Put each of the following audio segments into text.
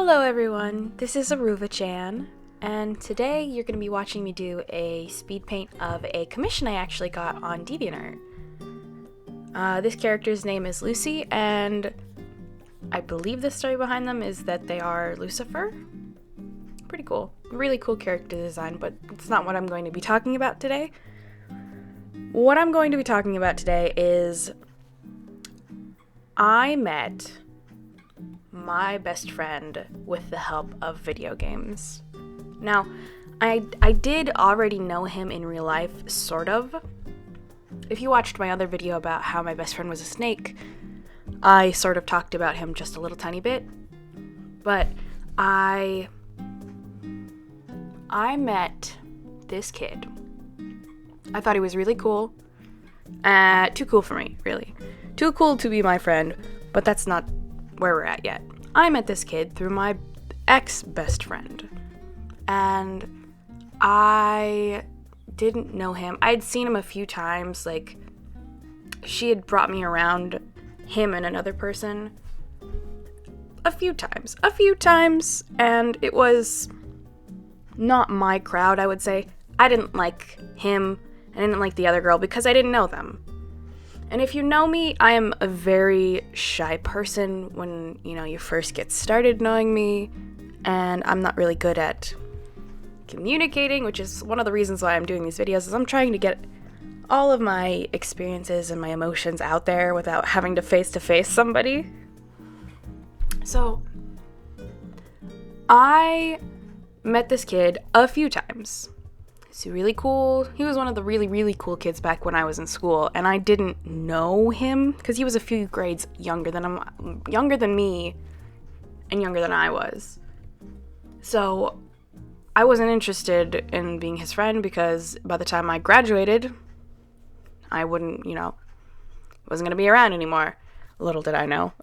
Hello everyone, this is AruvaChan, and today you're going to be watching me do a speed paint of a commission I actually got on DeviantArt. This character's name is Lucy, and I believe the story behind them is that they are Lucifer. Pretty cool. Really cool character design, but it's not what I'm going to be talking about today. What I'm going to be talking about today is I met my best friend with the help of video games. Now, I did already know him in real life, sort of. If you watched my other video about how my best friend was a snake, I sort of talked about him just a little tiny bit. But I met this kid. I thought he was really cool. Too cool for me, really. Too cool to be my friend, but that's not where we're at yet. I met this kid through my ex-best friend, and I didn't know him. I'd seen him a few times, like, she had brought me around him and another person a few times, and it was not my crowd, I would say. I didn't like him, I didn't like the other girl because I didn't know them. And if you know me, I am a very shy person when, you first get started knowing me, and I'm not really good at communicating, which is one of the reasons why I'm doing these videos, is I'm trying to get all of my experiences and my emotions out there without having to face somebody. So, I met this kid a few times. He's really cool. He was one of the really, really cool kids back when I was in school, and I didn't know him because he was a few grades younger than me, and younger than I was. So I wasn't interested in being his friend because by the time I graduated, I wasn't gonna be around anymore. Little did I know.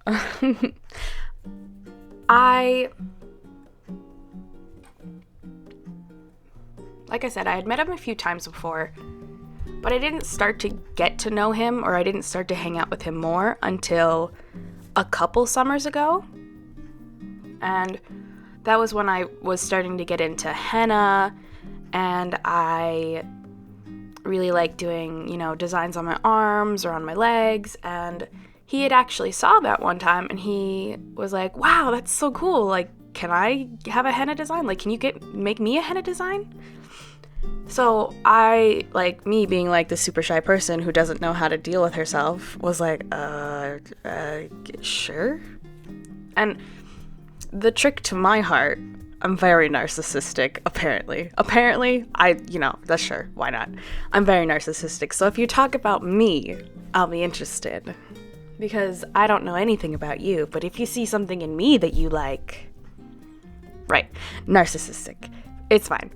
Like I said, I had met him a few times before, but I didn't start to get to know him, or I didn't start to hang out with him more until a couple summers ago. And that was when I was starting to get into henna, and I really liked doing, designs on my arms or on my legs, and he had actually saw that one time, and he was like, wow, that's so cool, like, can I have a henna design? Like, can you make me a henna design? So I, like, me being like the super shy person who doesn't know how to deal with herself, was like, sure? And the trick to my heart, I'm very narcissistic, apparently. That's sure, why not? I'm very narcissistic, so if you talk about me, I'll be interested. Because I don't know anything about you, but if you see something in me that you like, right, narcissistic, it's fine.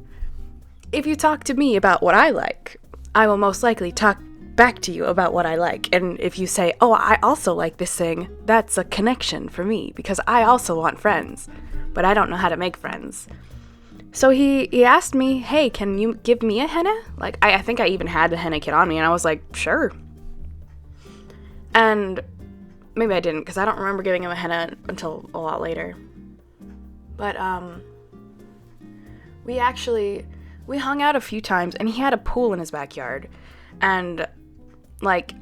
If you talk to me about what I like, I will most likely talk back to you about what I like. And if you say, oh, I also like this thing, that's a connection for me because I also want friends, but I don't know how to make friends. So he asked me, hey, can you give me a henna? Like, I think I even had the henna kit on me, and I was like, sure. And maybe I didn't, because I don't remember giving him a henna until a lot later. But, we hung out a few times, and he had a pool in his backyard, and, like,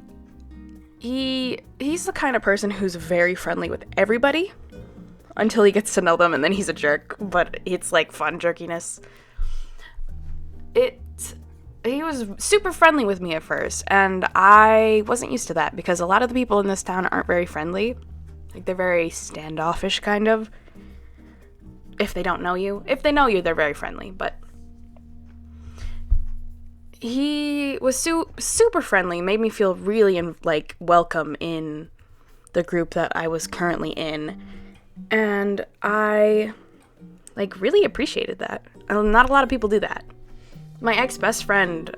he's the kind of person who's very friendly with everybody until he gets to know them, and then he's a jerk, but it's, like, fun jerkiness. He was super friendly with me at first, and I wasn't used to that, because a lot of the people in this town aren't very friendly. Like, they're very standoffish, kind of, if they don't know you. If they know you, they're very friendly, but he was super friendly, made me feel really, welcome in the group that I was currently in, and I, really appreciated that. Not a lot of people do that. My ex-best friend,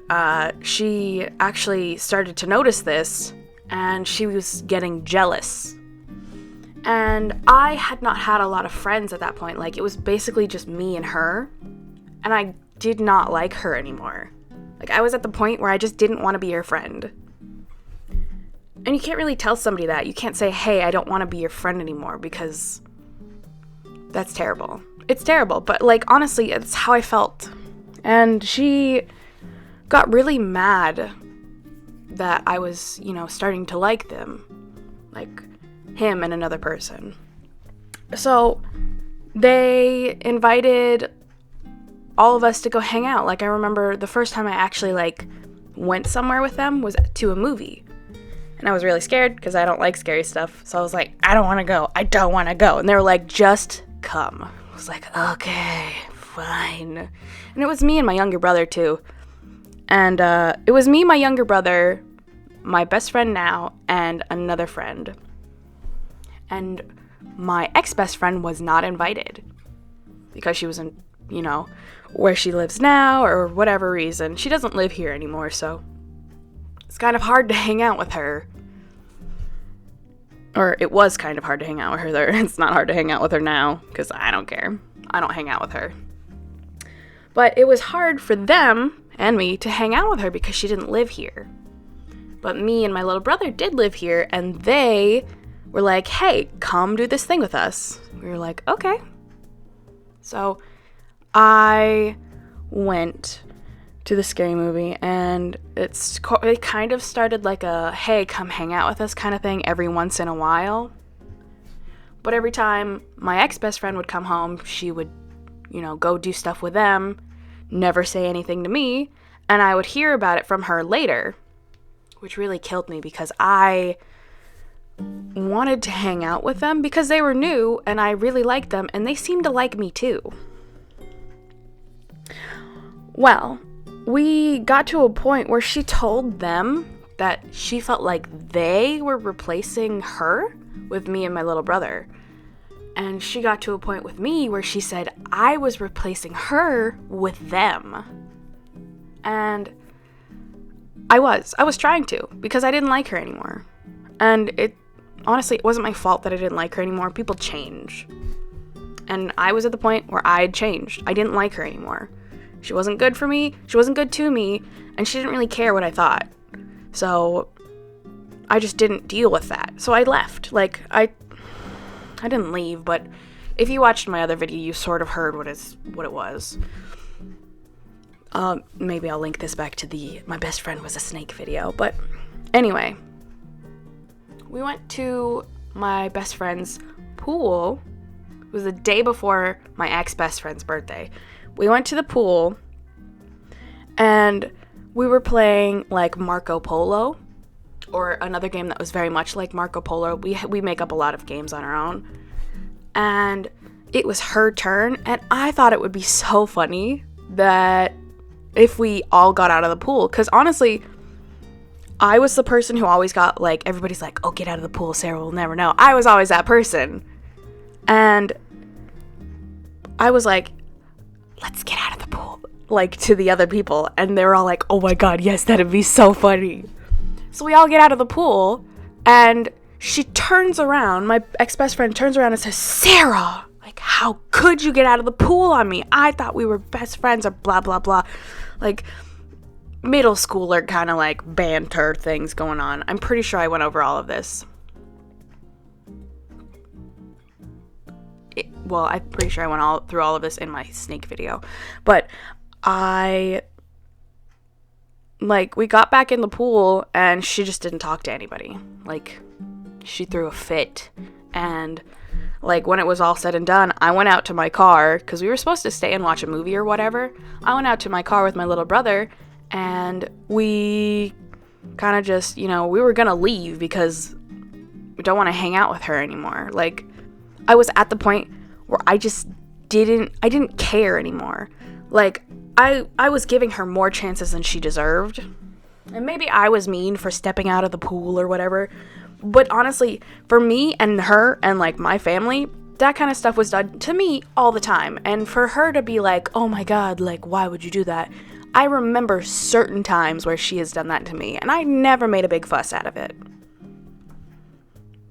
she actually started to notice this, and she was getting jealous. And I had not had a lot of friends at that point. Like, it was basically just me and her, and I did not like her anymore. Like, I was at the point where I just didn't want to be her friend. And you can't really tell somebody that. You can't say, hey, I don't want to be your friend anymore, because That's terrible. It's terrible, but like honestly, it's how I felt. And she got really mad that I was, starting to like them. Like him and another person. So they invited all of us to go hang out. Like I remember the first time I actually like went somewhere with them was to a movie. And I was really scared because I don't like scary stuff. So I was like, I don't want to go. I don't want to go. And they were like, just come. I was like, okay, fine. And it was me and my younger brother too. And it was me, my younger brother, my best friend now, and another friend. And my ex-best friend was not invited because she was in, where she lives now or whatever reason. She doesn't live here anymore, so it's kind of hard to hang out with her. Or it was kind of hard to hang out with her there. It's not hard to hang out with her now because I don't care. I don't hang out with her. But it was hard for them and me to hang out with her because she didn't live here. But me and my little brother did live here, and they were like, hey, come do this thing with us. We were like, okay. So I went to the scary movie, and it kind of started like a, hey, come hang out with us kind of thing every once in a while. But every time my ex-best friend would come home, she would, go do stuff with them, never say anything to me, and I would hear about it from her later, which really killed me because I wanted to hang out with them because they were new and I really liked them and they seemed to like me too. Well, we got to a point where she told them that she felt like they were replacing her with me and my little brother. And she got to a point with me where she said I was replacing her with them. And I was trying to because I didn't like her anymore. And honestly, it wasn't my fault that I didn't like her anymore. People change. And I was at the point where I had changed. I didn't like her anymore. She wasn't good for me. She wasn't good to me. And she didn't really care what I thought. So I just didn't deal with that. So I left. Like, I didn't leave, but if you watched my other video, you sort of heard what it was. Maybe I'll link this back to my best friend was a snake video. But anyway, we went to my best friend's pool. It was the day before my ex-best friend's birthday. We went to the pool, and we were playing, like, Marco Polo, or another game that was very much like Marco Polo. We make up a lot of games on our own. And it was her turn, and I thought it would be so funny that if we all got out of the pool, because honestly, I was the person who always got, like, everybody's like, oh, get out of the pool, Sarah will never know. I was always that person. And I was like, let's get out of the pool, like, to the other people. And they were all like, oh my god, yes, that'd be so funny. So we all get out of the pool, and she turns around, my ex-best friend turns around and says, Sarah, like, how could you get out of the pool on me? I thought we were best friends, or blah, blah, blah. Like, middle schooler kind of, like, banter things going on. I'm pretty sure I went over all of this. I'm pretty sure I went through all of this in my snake video. But we got back in the pool, and she just didn't talk to anybody. Like, she threw a fit. And, like, when it was all said and done, I went out to my car, because we were supposed to stay and watch a movie or whatever. I went out to my car with my little brother, and we kind of just, we were going to leave because we don't want to hang out with her anymore. Like, I was at the point where I didn't care anymore. Like, I was giving her more chances than she deserved. And maybe I was mean for stepping out of the pool or whatever. But honestly, for me and her and, like, my family, that kind of stuff was done to me all the time. And for her to be like, oh my god, like, why would you do that? I remember certain times where she has done that to me, and I never made a big fuss out of it.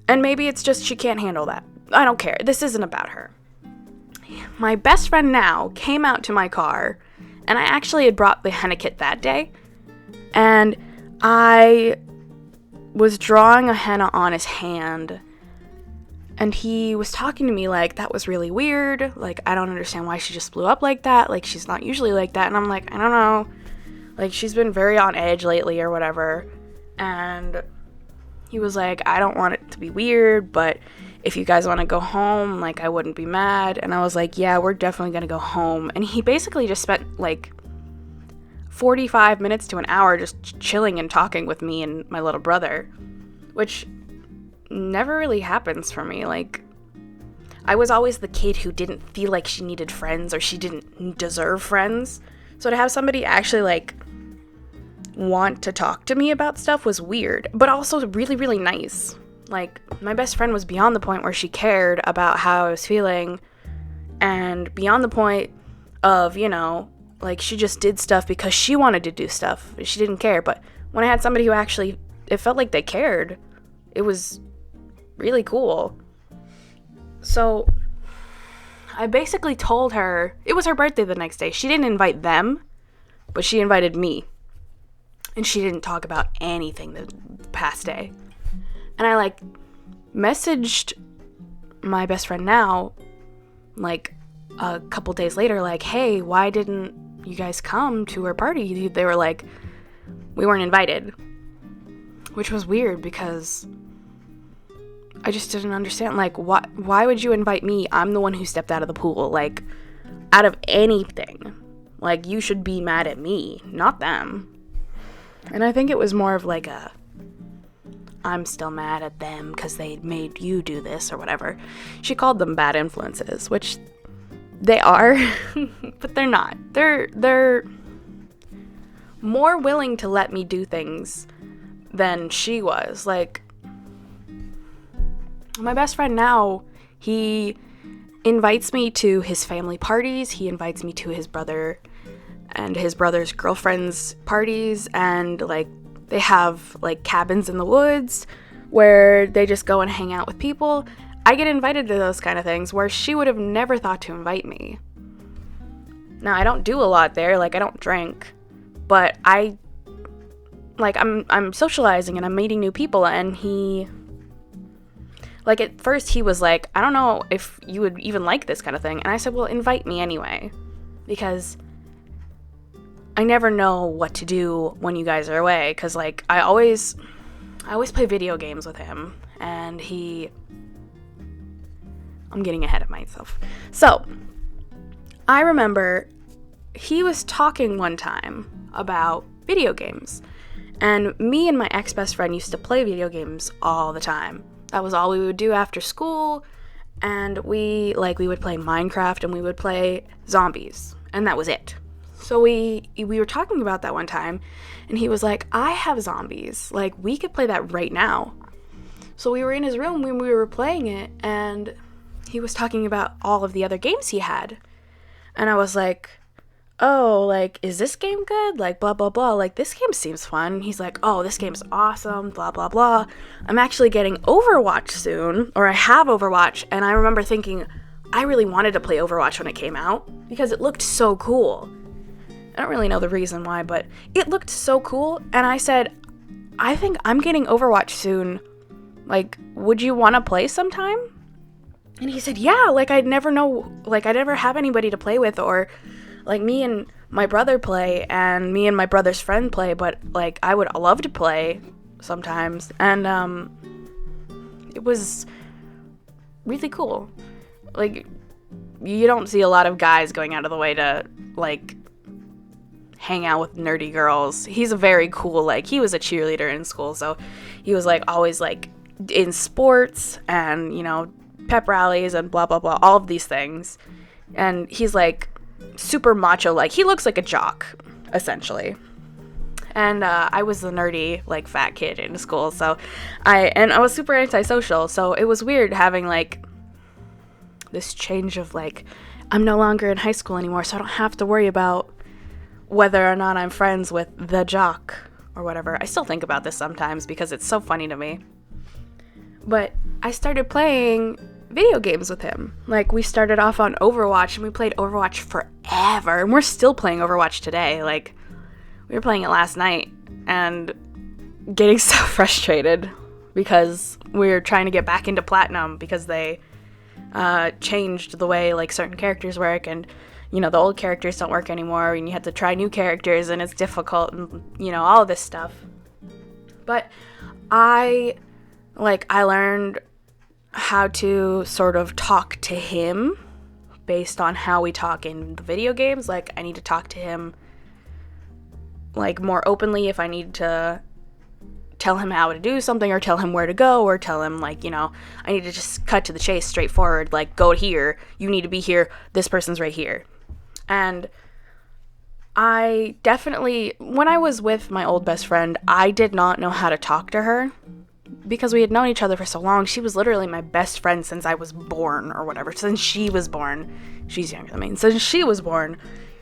And maybe it's just she can't handle that. I don't care. This isn't about her. My best friend now came out to my car, and I actually had brought the henna kit that day, and I was drawing a henna on his hand, And he was talking to me like, that was really weird. Like, I don't understand why she just blew up like that. Like, she's not usually like that. And I'm like, I don't know. Like, she's been very on edge lately or whatever. And he was like, I don't want it to be weird, but if you guys want to go home, like, I wouldn't be mad. And I was like, yeah, we're definitely going to go home. And he basically just spent, like, 45 minutes to an hour just chilling and talking with me and my little brother, which never really happens for me. Like, I was always the kid who didn't feel like she needed friends or she didn't deserve friends. So to have somebody actually, like, want to talk to me about stuff was weird, but also really, really nice. Like, my best friend was beyond the point where she cared about how I was feeling, and beyond the point of, you know, like, she just did stuff because she wanted to do stuff. She didn't care. But when I had somebody who actually, it felt like they cared, it was really cool. So I basically told her, it was her birthday the next day. She didn't invite them, but she invited me. And she didn't talk about anything the past day. And I, like, messaged my best friend now, like, a couple days later, like, hey, why didn't you guys come to her party? They were like, we weren't invited. Which was weird because I just didn't understand. Like, why would you invite me? I'm the one who stepped out of the pool. Like, out of anything. Like, you should be mad at me, not them. And I think it was more of like a, I'm still mad at them because they made you do this or whatever. She called them bad influences, which they are, but they're not. They're more willing to let me do things than she was. Like, my best friend now, he invites me to his family parties. He invites me to his brother and his brother's girlfriend's parties, and, like, they have, like, cabins in the woods where they just go and hang out with people. I get invited to those kind of things where she would have never thought to invite me. Now, I don't do a lot there, like, I don't drink, but I'm socializing and I'm meeting new people, and he, like, at first he was like, I don't know if you would even like this kind of thing, and I said, well, invite me anyway, because I never know what to do when you guys are away, because, like, I always play video games with him, and I'm getting ahead of myself. So, I remember he was talking one time about video games, and me and my ex-best friend used to play video games all the time. That was all we would do after school, and we would play Minecraft, and we would play zombies, and that was it. So we were talking about that one time, and he was like, I have zombies. Like, we could play that right now. So we were in his room when we were playing it, and he was talking about all of the other games he had. And I was like, oh, like, is this game good? Like, blah, blah, blah. Like, this game seems fun. He's like, oh, this game's awesome, blah, blah, blah. I'm actually getting Overwatch soon, or I have Overwatch, and I remember thinking, I really wanted to play Overwatch when it came out, because it looked so cool. I don't really know the reason why, but it looked so cool, and I said, I think I'm getting Overwatch soon. Like, would you want to play sometime? And he said, yeah, like, I'd never have anybody to play with, or, like, me and my brother play, and me and my brother's friend play, but, like, I would love to play sometimes, and, it was really cool. Like, you don't see a lot of guys going out of the way to, like, hang out with nerdy girls. He's a very cool, like, he was a cheerleader in school, so he was, like, always, like, in sports and, you know, pep rallies and blah, blah, blah, all of these things. And he's, like, super macho, like, he looks like a jock, essentially. And I was the nerdy, like, fat kid in school, so I was super antisocial, so it was weird having, like, this change of, like, I'm no longer in high school anymore, so I don't have to worry about whether or not I'm friends with the jock or whatever. I still think about this sometimes because it's so funny to me. But I started playing video games with him. Like, we started off on Overwatch, and we played Overwatch forever, and we're still playing Overwatch today. Like, we were playing it last night and getting so frustrated because we're trying to get back into Platinum because they changed the way like certain characters work, and the old characters don't work anymore, and you have to try new characters, and it's difficult, and all of this stuff. But I learned how to sort of talk to him based on how we talk in the video games. Like, I need to talk to him like more openly if I need to tell him how to do something, or tell him where to go, or tell him I need to just cut to the chase, straightforward, like, go here, you need to be here, this person's right here. And I definitely, when I was with my old best friend, I did not know how to talk to her because we had known each other for so long. She was literally my best friend since I was born, or whatever, since she was born. She's younger than me. Since she was born,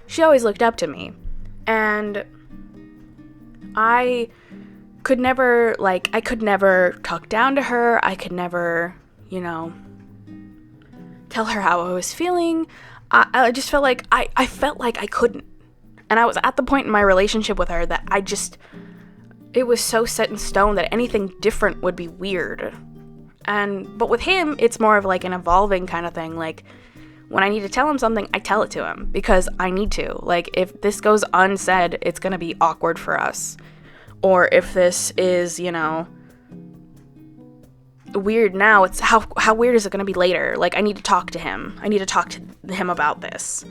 she always looked up to me. And I could never talk down to her. I could never, tell her how I was feeling. I just felt like I felt like I couldn't. And I was at the point in my relationship with her that it was so set in stone that anything different would be weird. But with him, it's more of like an evolving kind of thing. Like, when I need to tell him something, I tell it to him because I need to. Like, if this goes unsaid, it's going to be awkward for us. Or if this is, weird now, it's how weird is it going to be later? Like, I need to talk to him. I need to talk to him about this.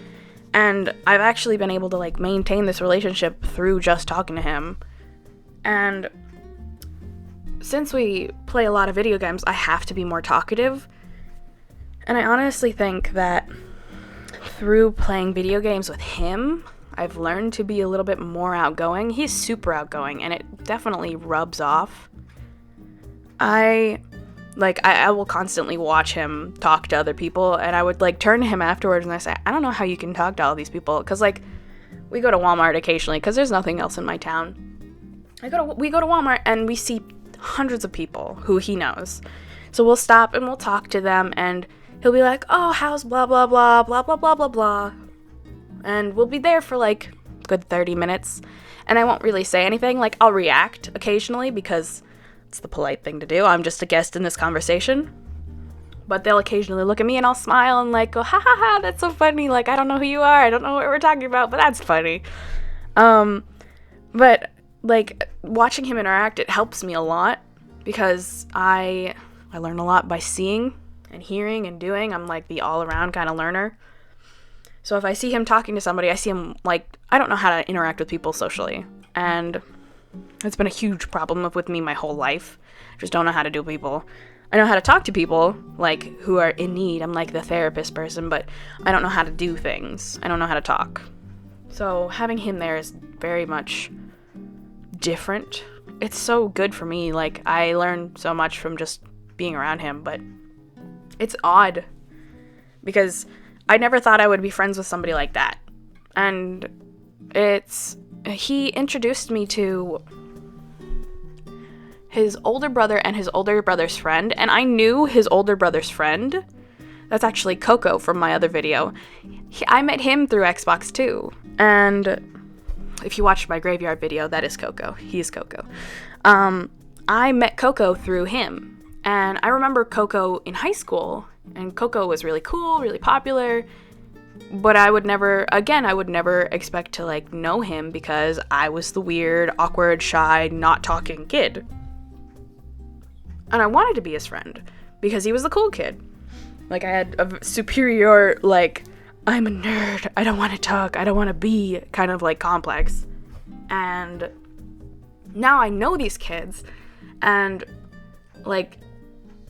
And I've actually been able to, maintain this relationship through just talking to him. And since we play a lot of video games, I have to be more talkative. And I honestly think that through playing video games with him, I've learned to be a little bit more outgoing. He's super outgoing, and it definitely rubs off. I will constantly watch him talk to other people, and I would, turn to him afterwards, and I say, I don't know how you can talk to all these people, because, we go to Walmart occasionally, because there's nothing else in my town. We go to Walmart, and we see hundreds of people who he knows. So we'll stop, and we'll talk to them, and he'll be like, oh, how's blah, blah, blah, blah, blah, blah, blah, blah. And we'll be there for, good 30 minutes, and I won't really say anything. I'll react occasionally, because it's the polite thing to do. I'm just a guest in this conversation. But they'll occasionally look at me, and I'll smile and, go, ha, ha, ha, that's so funny. I don't know who you are. I don't know what we're talking about, but that's funny. But, watching him interact, it helps me a lot, because I learn a lot by seeing and hearing and doing. I'm, the all-around kind of learner. So if I see him talking to somebody, I see him, I don't know how to interact with people socially. And it's been a huge problem with me my whole life. I just don't know how to do people. I know how to talk to people, who are in need. I'm, the therapist person, but I don't know how to do things. I don't know how to talk. So having him there is very much different. It's so good for me. I learn so much from just being around him, but it's odd because I never thought I would be friends with somebody like that. And he introduced me to his older brother and his older brother's friend, and I knew his older brother's friend. That's actually Coco from my other video. I met him through Xbox too, and if you watched my graveyard video, that is Coco. He is Coco. I met Coco through him, and I remember Coco in high school, and Coco was really cool, really popular, but I would never expect to, know him because I was the weird, awkward, shy, not talking kid. And I wanted to be his friend because he was the cool kid. I had a superior, I'm a nerd, I don't want to talk, I don't want to be kind of, complex. And now I know these kids, and,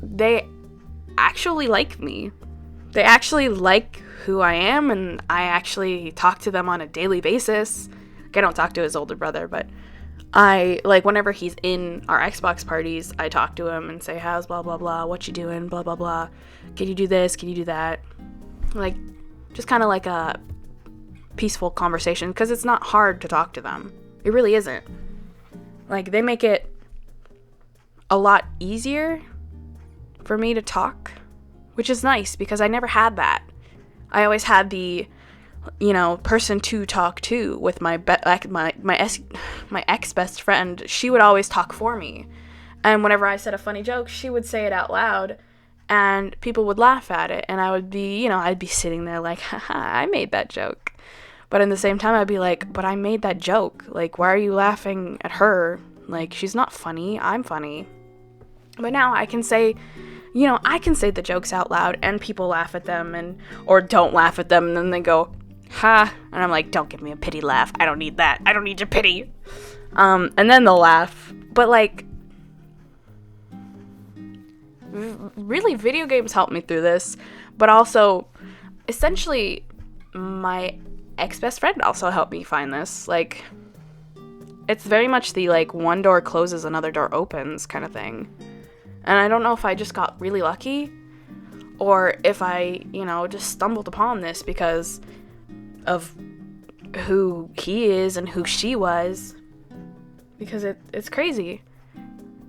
they actually like me. They actually like who I am, and I actually talk to them on a daily basis. I don't talk to his older brother, but I, whenever he's in our Xbox parties, I talk to him and say, how's blah, blah, blah, what you doing, blah, blah, blah, can you do this, can you do that? Just kind of a peaceful conversation, because it's not hard to talk to them. It really isn't. They make it a lot easier for me to talk, which is nice, because I never had that. I always had the person to talk to with my ex best friend. She would always talk for me, And whenever I said a funny joke, she would say it out loud, and people would laugh at it, and I would be, I'd be sitting there like, haha, I made that joke. But in the same time, I'd be like, but I made that joke. Like, why are you laughing at her? Like, she's not funny. I'm funny. But now I can say, I can say the jokes out loud, and people laugh at them, or don't laugh at them, and then they go, ha. And I'm like, don't give me a pity laugh. I don't need that. I don't need your pity. And then they'll laugh. But, like, really, video games helped me through this. But also, essentially, my ex-best friend also helped me find this. Like, it's very much the, like, one door closes, another door opens kind of thing. And I don't know if I just got really lucky, or if I, just stumbled upon this because of who he is and who she was. Because it's crazy.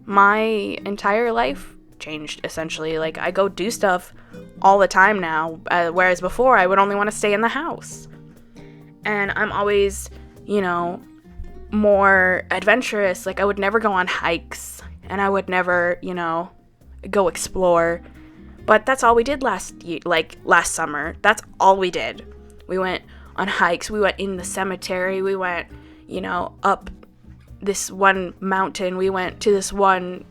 My entire life changed, essentially. Like, I go do stuff all the time now, whereas before I would only want to stay in the house. And I'm always, more adventurous. Like, I would never go on hikes, and I would never, go explore. But that's all we did last summer. That's all we did. We went on hikes. We went in the cemetery. We went, up this one mountain. We went to this one,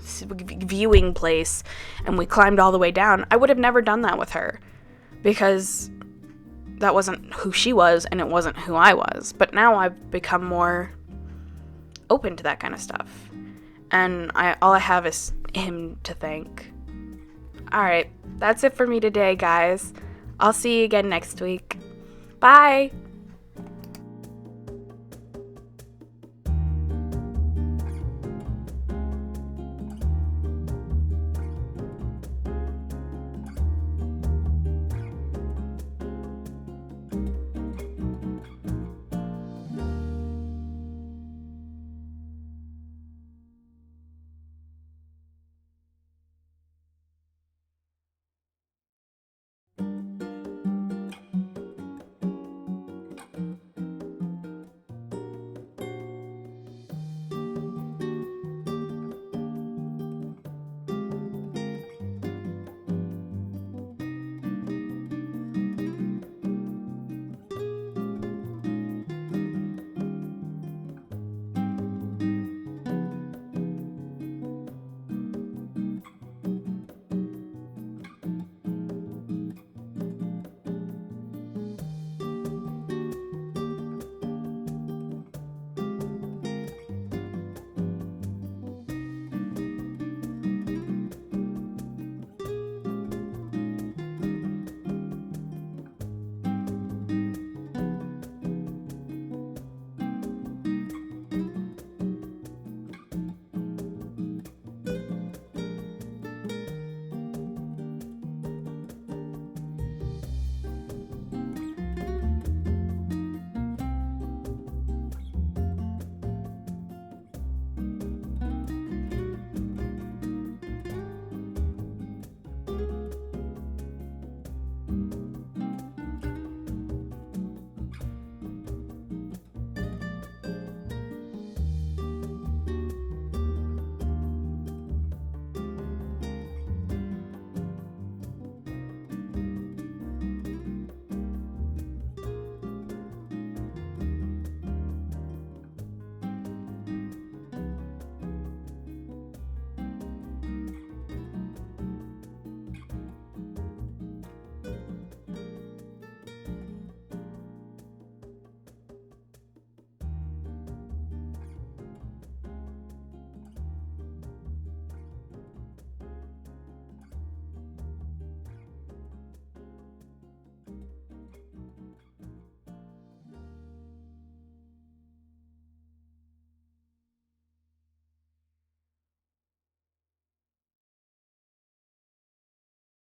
viewing place, and we climbed all the way down. I would have never done that with her because that wasn't who she was, and it wasn't who I was. But now I've become more open to that kind of stuff, and all I have is him to thank. Alright, that's it for me today, guys. I'll see you again next week. Bye!